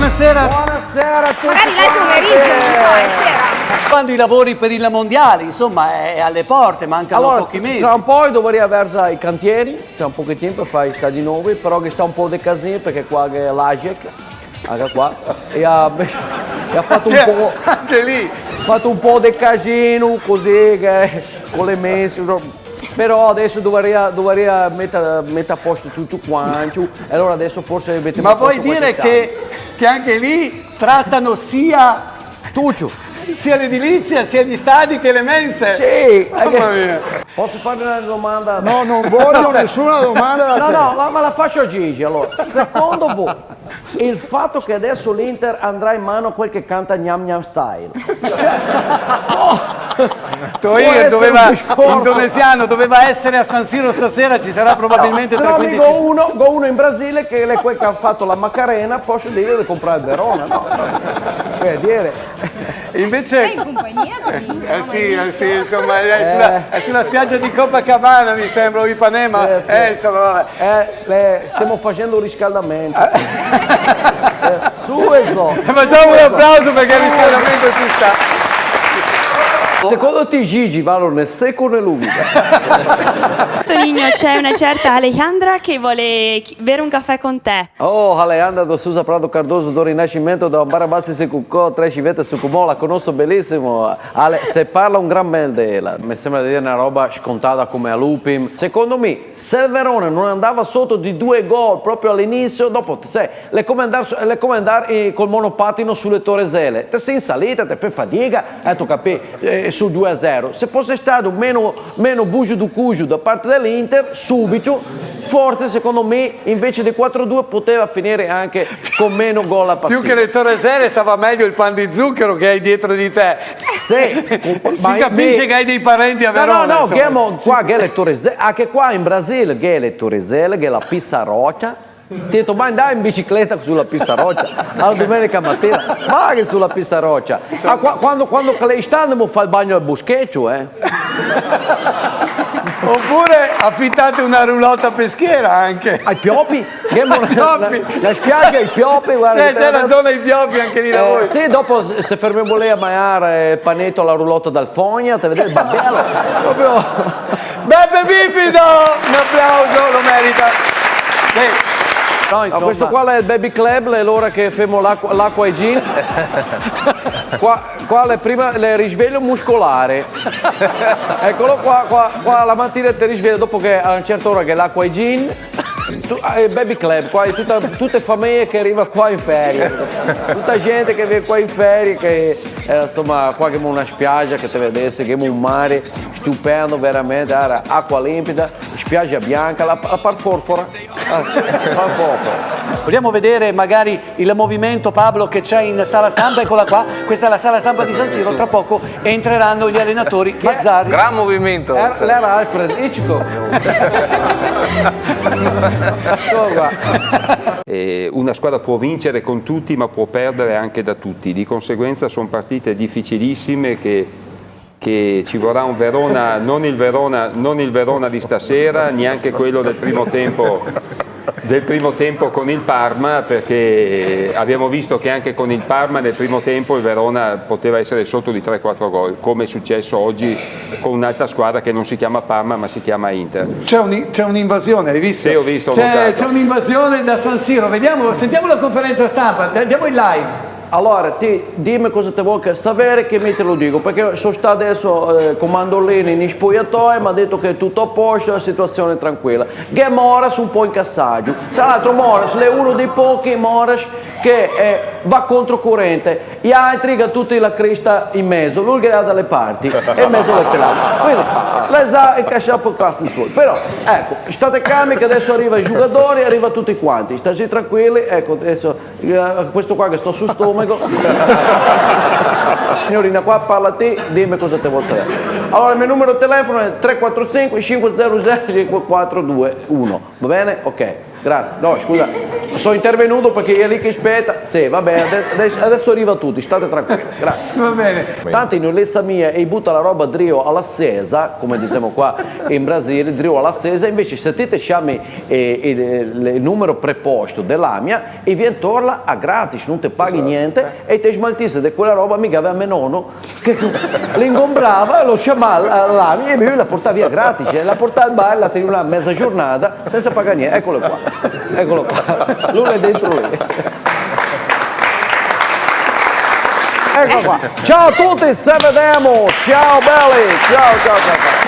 Buonasera. Buonasera a tutti. Magari lei pomeriggio, non so, è sera. Quando i lavori per il mondiale, insomma, è alle porte, mancano pochi mesi. Tra un po' dovrei avere i cantieri, c'è un po' di tempo per fare i stadi nuovi, però che sta un po' di casino perché qua che è l'Agiec, anche qua, e ha fatto un po'. Anche lì. Fatto un po' di casino così che, con le messe, però adesso dovrei mettere a posto tutto quanto e allora adesso forse mettiamo Ma a posto vuoi dire qualche che anche lì trattano sia l'edilizia, sia gli stadi che le mense? Sì, Mamma mia. posso farmi una domanda? No, non voglio nessuna domanda da te. No, ma la faccio a Gigi. Allora, secondo voi il fatto che adesso l'Inter andrà in mano a quel che canta Gnam Gnam Style? Toir indonesiano doveva essere a San Siro stasera, ci sarà probabilmente se tra no 15 go uno in Brasile che è quel che ha fatto la Macarena, posso dire di comprare il Verona, no? Per dire. Invece Sei in compagnia sì, insomma, è sulla spiaggia di Copacabana, mi sembra, o Ipanema. Sì. Insomma, vabbè. Stiamo facendo un riscaldamento. Su e so. Facciamo un applauso perché il riscaldamento ci sta. Secondo te Gigi vanno nel secco o nell'umido? Torino c'è una certa Alejandra che vuole bere un caffè con te. Oh, Alejandra do Sousa Prado Cardoso do Rinascimento da Barabassi Secucò, tre civette Sucumò, la conosco benissimo. Se parla un gran bel della, mi sembra di dire una roba scontata come a Lupin. Secondo me, se il Verona non andava sotto di 2 gol proprio all'inizio, dopo le comandare col monopattino sulle Torreselle, te sei in salita, te fai fatica, tu capi, su 2-0. Se fosse stato meno buggio du cuggio da parte dell'Inter, subito, forse secondo me invece di 4-2 poteva finire anche con meno gol a partita. Più che le Torreselle stava meglio il pan di zucchero che hai dietro di te. Si capisce che hai dei parenti a Verona. No, qua che le Torreselle, anche qua in Brasile che le Torreselle, che la Pissaroccia. Ti ho detto, ma andai in bicicletta sulla Pissaroccia alla domenica mattina, vai sulla Pissaroccia. Quando lei sta andando a fare il bagno al boschetto, Oppure affittate una roulotte peschiera anche. Ai Piopi? La spiaggia ai Piopi, guarda. C'è la zona ai Piopi anche lì da voi. Sì, dopo se fermiamo lì a mangiare il panetto alla roulotte dal Fogna, te vedete il babello. Proprio. Beppe Bifido! Un applauso, lo merita. No, No, questo qua è il baby club, è l'ora che fermo l'acqua ai gin. Qua è prima il risveglio muscolare. Eccolo qua la mattina ti risveglia dopo che a una certa ora che l'acqua ai gin. Il baby club, qua è tutte famiglie che arrivano qua in ferie, tutta gente che viene qua in ferie, che insomma qua abbiamo una spiaggia che te vedesse, che abbiamo un mare stupendo veramente, acqua limpida, spiaggia bianca, la parforfora. Vogliamo vedere magari il movimento, Pablo, che c'è in sala stampa? Eccola qua, questa è la sala stampa di San Siro, tra poco entreranno gli allenatori Mazzarri. Gran movimento. L'era Alfred Hitchcock. Una squadra può vincere con tutti ma può perdere anche da tutti, di conseguenza sono partite difficilissime che ci vorrà un Verona, non il Verona di stasera, neanche quello del primo tempo con il Parma, perché abbiamo visto che anche con il Parma nel primo tempo il Verona poteva essere sotto di 3-4 gol, come è successo oggi con un'altra squadra che non si chiama Parma ma si chiama Inter. C'è un'invasione, hai visto? Sì, ho visto. C'è un'invasione da San Siro, sentiamo la conferenza stampa, andiamo in live. Allora, dimmi cosa ti vuoi sapere che mi te lo dico, perché sono stato adesso con Mandolini in spogliatoio, mi ha detto che è tutto a posto, la situazione è tranquilla. Che Moras un po' in cassaggio. Tra l'altro Moras è uno dei pochi Moras che va controcorrente, gli altri che tutti la crista in mezzo, lui che ha dalle parti e in mezzo alle pelate. Quindi lei sa e cascia per cazzo suoi. Però ecco, state calmi che adesso arriva i giocatori, arriva tutti quanti, state tranquilli, ecco adesso questo qua che sto su stomaco. Signorina, qua parla a te, dimmi cosa te vuoi sapere. Allora il mio numero di telefono è 345 500 5421, va bene? Ok. Grazie. No, scusa, sono intervenuto perché è lì che aspetta. Sì, va bene, adesso arriva tutti, state tranquilli. Grazie. Va bene. Tanto in lista mia e butta la roba drio alla sesa, come diciamo qua in Brasile, drio alla sesa, invece se ti chiami il numero preposto dell'AMIA e viene torla a gratis, non ti paghi niente e ti smaltisse di quella roba, mica aveva mio nonno che l'ingombrava, lo chiamava all'AMIA e lui la portava via gratis, la portava al bar, la teneva una mezza giornata senza pagare niente. Eccolo qua, lui è dentro lì. Ecco qua. Ciao a tutti, se vediamo. Ciao belli. Ciao.